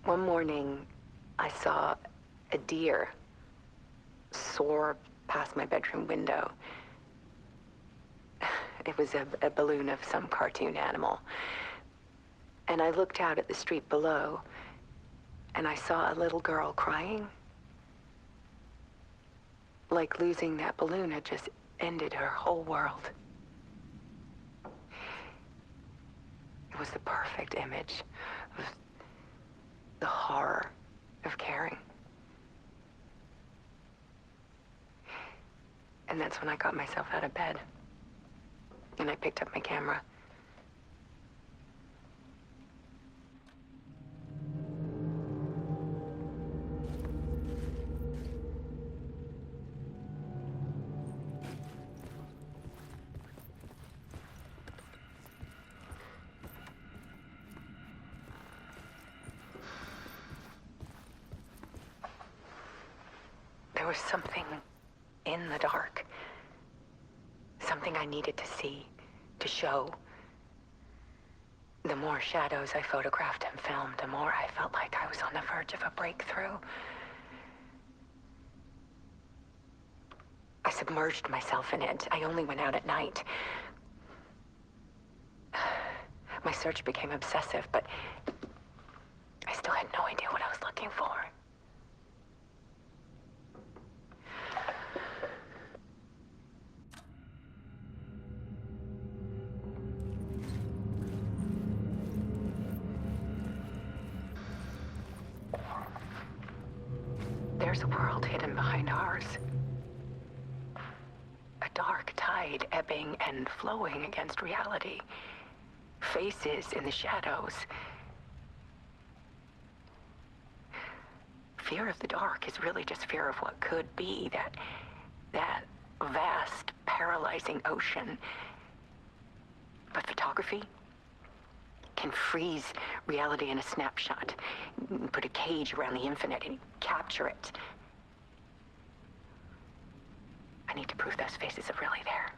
One morning, I saw a deer soar past my bedroom window. It was a balloon of some cartoon animal. And I looked out at the street below, and I saw a little girl crying. Like losing that balloon had just ended her whole world. It was the perfect image of the horror of caring. And that's when I got myself out of bed. And I picked up my camera. There was something in the dark. Something I needed to see, to show. The more shadows I photographed and filmed, the more I felt like I was on the verge of a breakthrough. I submerged myself in it. I only went out at night. My search became obsessive, but I still had no idea what I was looking for. There's a world hidden behind ours. A dark tide ebbing and flowing against reality. Faces in the shadows. Fear of the dark is really just fear of what could be, that vast, paralyzing ocean. But photography can freeze reality in a snapshot, put a cage around the infinite and capture it. I need to prove those faces are really there.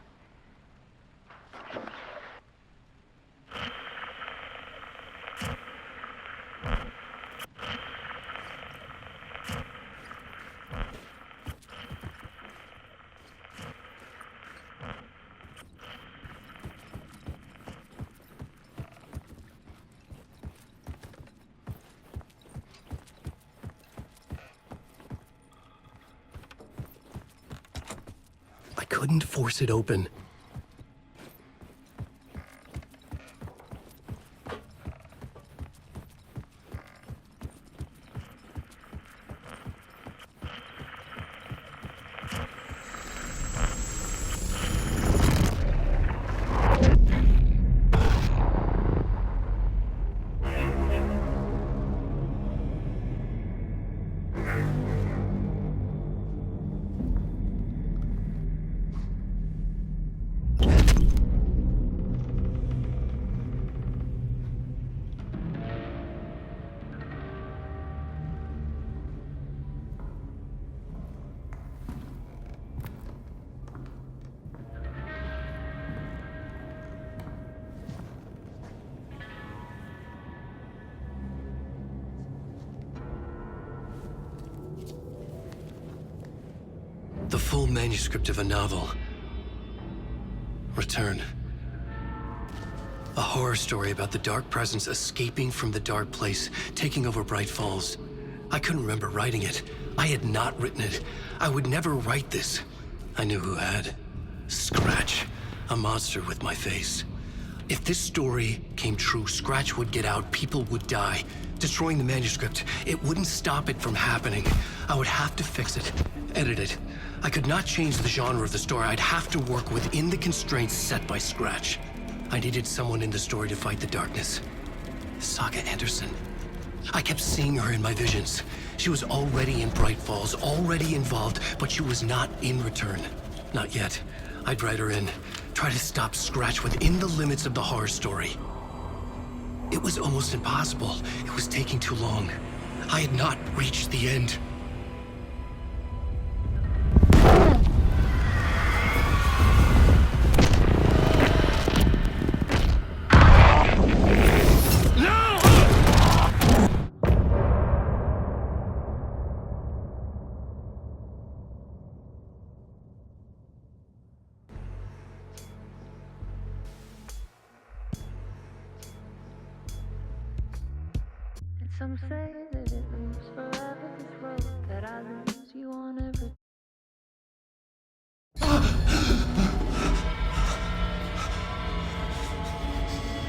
couldn't force it open. The full manuscript of a novel. Return. A horror story about the dark presence escaping from the dark place, taking over Bright Falls. I couldn't remember writing it. I had not written it. I would never write this. I knew who had. Scratch. A monster with my face. If this story came true, Scratch would get out, people would die. Destroying the manuscript, it wouldn't stop it from happening. I would have to fix it, edit it. I could not change the genre of the story. I'd have to work within the constraints set by Scratch. I needed someone in the story to fight the darkness. Saga Anderson. I kept seeing her in my visions. She was already in Bright Falls, already involved, but she was not in Return. Not yet. I'd write her in, try to stop Scratch within the limits of the horror story. It was almost impossible. It was taking too long. I had not reached the end. Some say that it moves forever, this road that I lose you on every.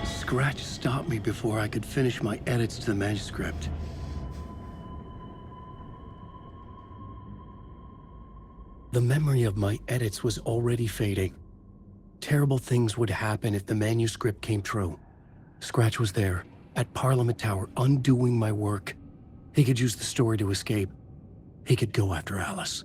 Scratch stopped me before I could finish my edits to the manuscript. The memory of my edits was already fading. Terrible things would happen if the manuscript came true. Scratch was there, at Parliament Tower, undoing my work. He could use the story to escape. He could go after Alice.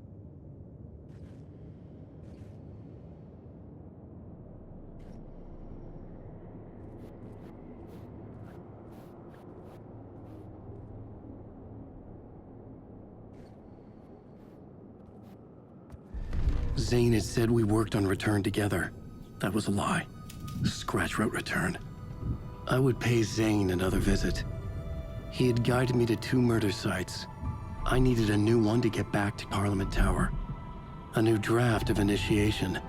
Zane had said we worked on Return together. That was a lie. Scratch wrote Return. I would pay Zane another visit. He had guided me to 2 murder sites. I needed a new one to get back to Parliament Tower. A new draft of Initiation.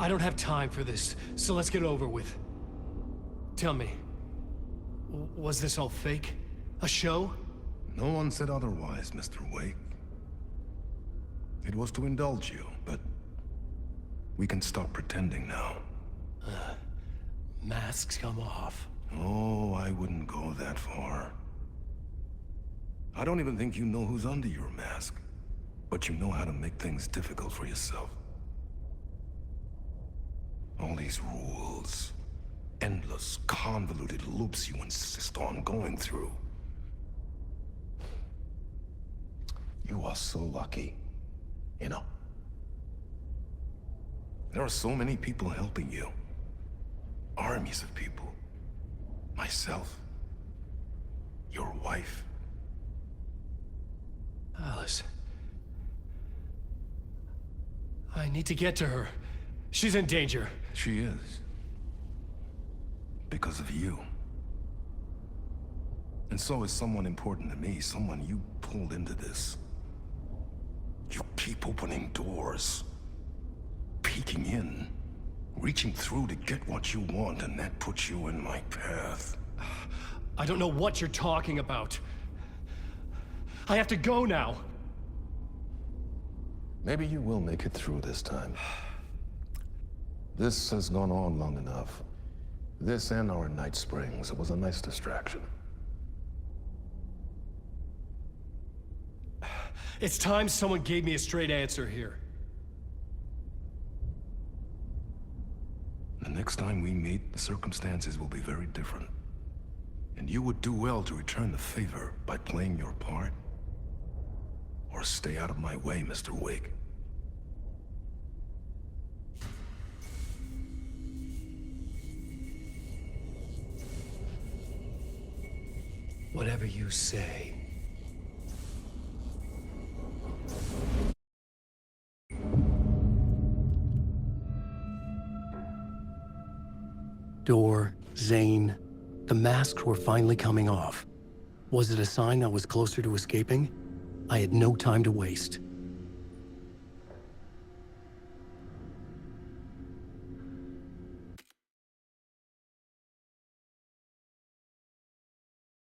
I don't have time for this, so let's get over with. Tell me, was this all fake? A show? No one said otherwise, Mr. Wake. It was to indulge you, but we can stop pretending now. Masks come off. Oh, I wouldn't go that far. I don't even think you know who's under your mask, but you know how to make things difficult for yourself. All these rules, endless, convoluted loops you insist on going through. You are so lucky, you know. There are so many people helping you. Armies of people. Myself. Your wife. Alice. I need to get to her. She's in danger. She is. Because of you. And so is someone important to me, someone you pulled into this. You keep opening doors. Peeking in. Reaching through to get what you want, and that puts you in my path. I don't know what you're talking about. I have to go now. Maybe you will make it through this time. This has gone on long enough. This and our Night Springs, it was a nice distraction. It's time someone gave me a straight answer here. The next time we meet, the circumstances will be very different. And you would do well to return the favor by playing your part. Or stay out of my way, Mr. Wake. Whatever you say. Door, Zane, the masks were finally coming off. Was it a sign I was closer to escaping? I had no time to waste.